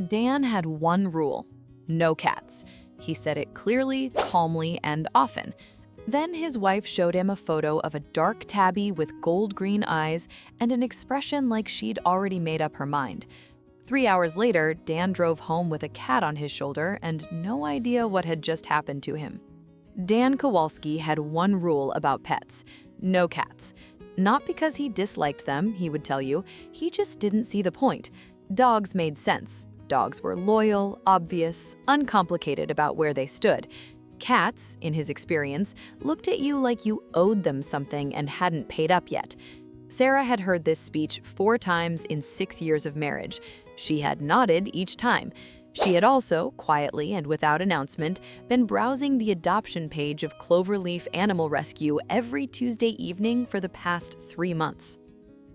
Dan had one rule: no cats. He said it clearly, calmly, and often. Then his wife showed him a photo of a dark tabby with gold-green eyes and an expression like she'd already made up her mind. 3 hours later, Dan drove home with a cat on his shoulder and no idea what had just happened to him. Dan Kowalski had one rule about pets: no cats. Not because he disliked them, he would tell you, he just didn't see the point. Dogs made sense. Dogs were loyal, obvious, uncomplicated about where they stood. Cats, in his experience, looked at you like you owed them something and hadn't paid up yet. Sarah had heard this speech 4 times in 6 years of marriage. She had nodded each time. She had also, quietly and without announcement, been browsing the adoption page of Cloverleaf Animal Rescue every Tuesday evening for the past 3 months.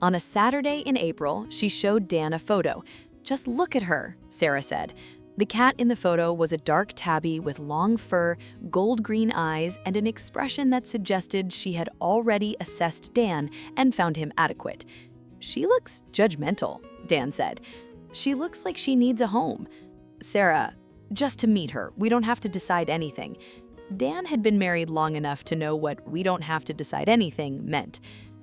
On a Saturday in April, she showed Dan a photo. "Just look at her," Sarah said. The cat in the photo was a dark tabby with long fur, gold-green eyes, and an expression that suggested she had already assessed Dan and found him adequate. "She looks judgmental," Dan said. "She looks like she needs a home." Sarah, "Just to meet her, we don't have to decide anything." Dan had been married long enough to know what "we don't have to decide anything" meant.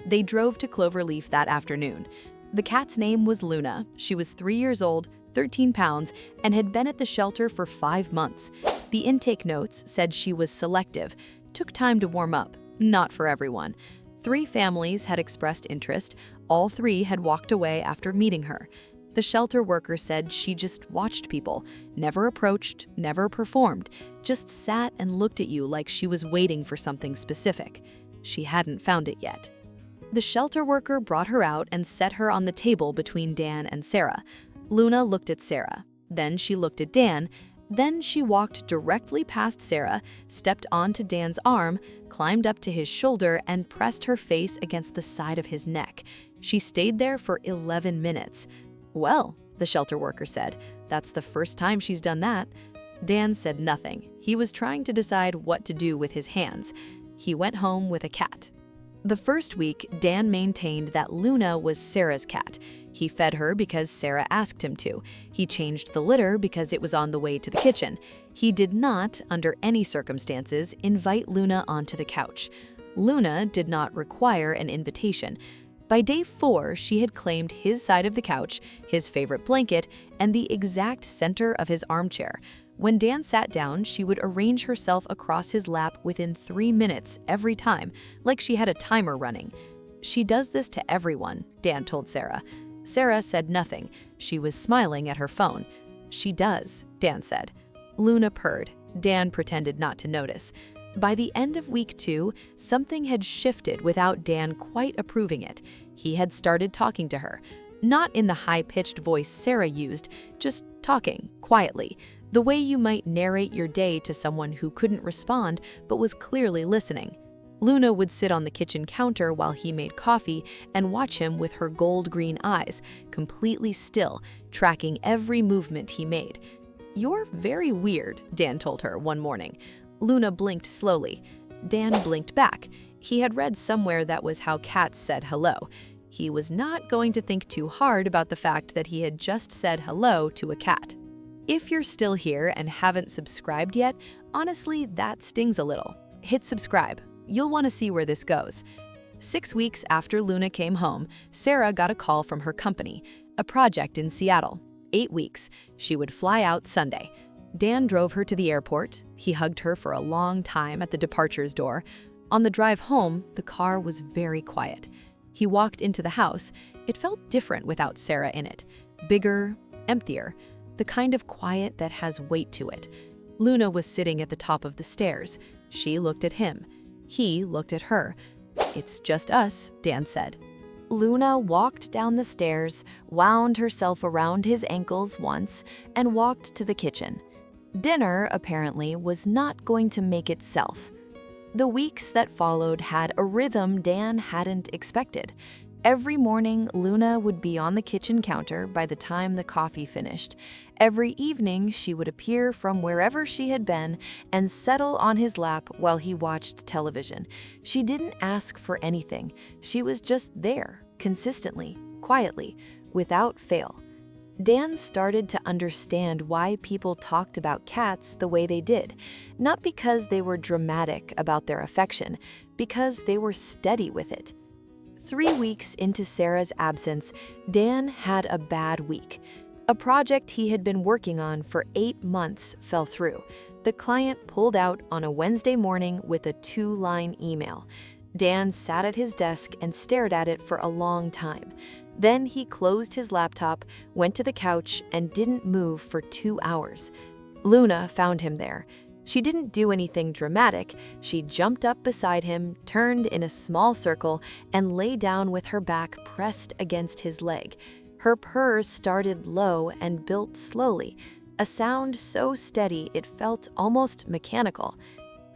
They drove to Cloverleaf that afternoon. The cat's name was Luna. She was 3 years old, 13 pounds, and had been at the shelter for 5 months. The intake notes said she was selective, took time to warm up, not for everyone. 3 families had expressed interest. All 3 had walked away after meeting her. The shelter worker said she just watched people, never approached, never performed, just sat and looked at you like she was waiting for something specific. She hadn't found it yet. The shelter worker brought her out and set her on the table between Dan and Sarah. Luna looked at Sarah. Then she looked at Dan. Then she walked directly past Sarah, stepped onto Dan's arm, climbed up to his shoulder, and pressed her face against the side of his neck. She stayed there for 11 minutes. "Well," the shelter worker said, "that's the first time she's done that." Dan said nothing. He was trying to decide what to do with his hands. He went home with a cat. The first week, Dan maintained that Luna was Sarah's cat. He fed her because Sarah asked him to. He changed the litter because it was on the way to the kitchen. He did not, under any circumstances, invite Luna onto the couch. Luna did not require an invitation. By day 4, she had claimed his side of the couch, his favorite blanket, and the exact center of his armchair. When Dan sat down, she would arrange herself across his lap within 3 minutes every time, like she had a timer running. "She does this to everyone," Dan told Sarah. Sarah said nothing. She was smiling at her phone. "She does," Dan said. Luna purred. Dan pretended not to notice. By the end of week 2, something had shifted without Dan quite approving it. He had started talking to her. Not in the high-pitched voice Sarah used, just talking, quietly. The way you might narrate your day to someone who couldn't respond but was clearly listening. Luna would sit on the kitchen counter while he made coffee and watch him with her gold-green eyes, completely still, tracking every movement he made. "You're very weird," Dan told her one morning. Luna blinked slowly. Dan blinked back. He had read somewhere that was how cats said hello. He was not going to think too hard about the fact that he had just said hello to a cat. If you're still here and haven't subscribed yet, honestly, that stings a little. Hit subscribe. You'll want to see where this goes. 6 weeks after Luna came home, Sarah got a call from her company, a project in Seattle. 8 weeks. She would fly out Sunday. Dan drove her to the airport. He hugged her for a long time at the departures door. On the drive home, the car was very quiet. He walked into the house. It felt different without Sarah in it. Bigger, emptier. The kind of quiet that has weight to it. Luna was sitting at the top of the stairs. She looked at him. He looked at her. "It's just us," Dan said. Luna walked down the stairs, wound herself around his ankles once, and walked to the kitchen. Dinner, apparently, was not going to make itself. The weeks that followed had a rhythm Dan hadn't expected. Every morning, Luna would be on the kitchen counter by the time the coffee finished. Every evening, she would appear from wherever she had been and settle on his lap while he watched television. She didn't ask for anything. She was just there, consistently, quietly, without fail. Dan started to understand why people talked about cats the way they did, not because they were dramatic about their affection, because they were steady with it. 3 weeks into Sarah's absence, Dan had a bad week. A project he had been working on for 8 months fell through. The client pulled out on a Wednesday morning with a 2-line email. Dan sat at his desk and stared at it for a long time. Then he closed his laptop, went to the couch, and didn't move for 2 hours. Luna found him there. She didn't do anything dramatic. She jumped up beside him, turned in a small circle, and lay down with her back pressed against his leg. Her purrs started low and built slowly, a sound so steady it felt almost mechanical.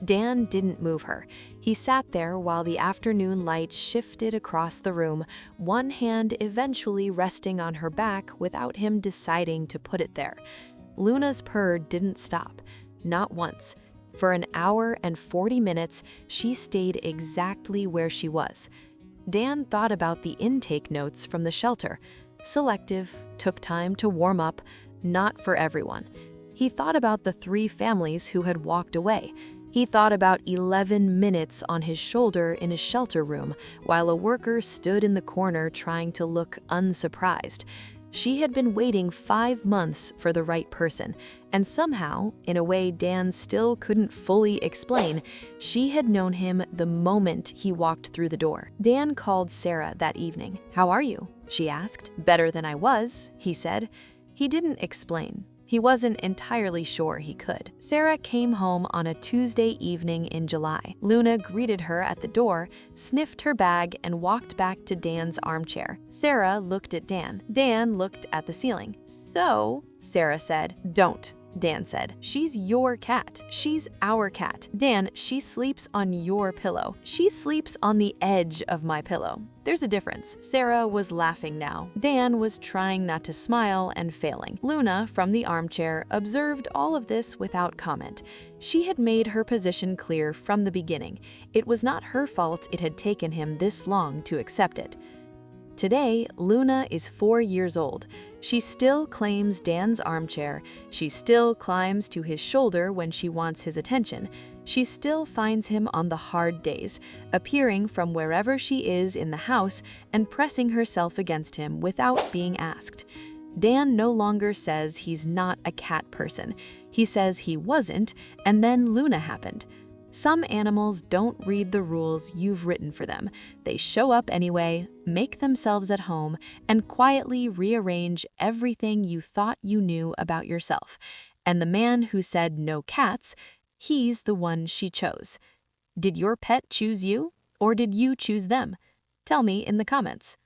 Dan didn't move her. He sat there while the afternoon light shifted across the room, one hand eventually resting on her back without him deciding to put it there. Luna's purr didn't stop, not once. For an hour and 40 minutes, she stayed exactly where she was. Dan thought about the intake notes from the shelter. Selective, took time to warm up, not for everyone. He thought about the 3 families who had walked away. He thought about 11 minutes on his shoulder in a shelter room while a worker stood in the corner trying to look unsurprised. She had been waiting 5 months for the right person, and somehow, in a way Dan still couldn't fully explain, she had known him the moment he walked through the door. Dan called Sarah that evening. "How are you?" she asked. "Better than I was," he said. He didn't explain. He wasn't entirely sure he could. Sarah came home on a Tuesday evening in July. Luna greeted her at the door, sniffed her bag, and walked back to Dan's armchair. Sarah looked at Dan. Dan looked at the ceiling. "So," Sarah said. "Don't," Dan said. "She's your cat. She's our cat. Dan, she sleeps on your pillow. She sleeps on the edge of my pillow. There's a difference." Sarah was laughing now. Dan was trying not to smile and failing. Luna, from the armchair, observed all of this without comment. She had made her position clear from the beginning. It was not her fault it had taken him this long to accept it. Today, Luna is 4 years old. She still claims Dan's armchair. She still climbs to his shoulder when she wants his attention. She still finds him on the hard days, appearing from wherever she is in the house and pressing herself against him without being asked. Dan no longer says he's not a cat person. He says he wasn't, and then Luna happened. Some animals don't read the rules you've written for them. They show up anyway, make themselves at home, and quietly rearrange everything you thought you knew about yourself. And the man who said no cats, he's the one she chose. Did your pet choose you, or did you choose them? Tell me in the comments.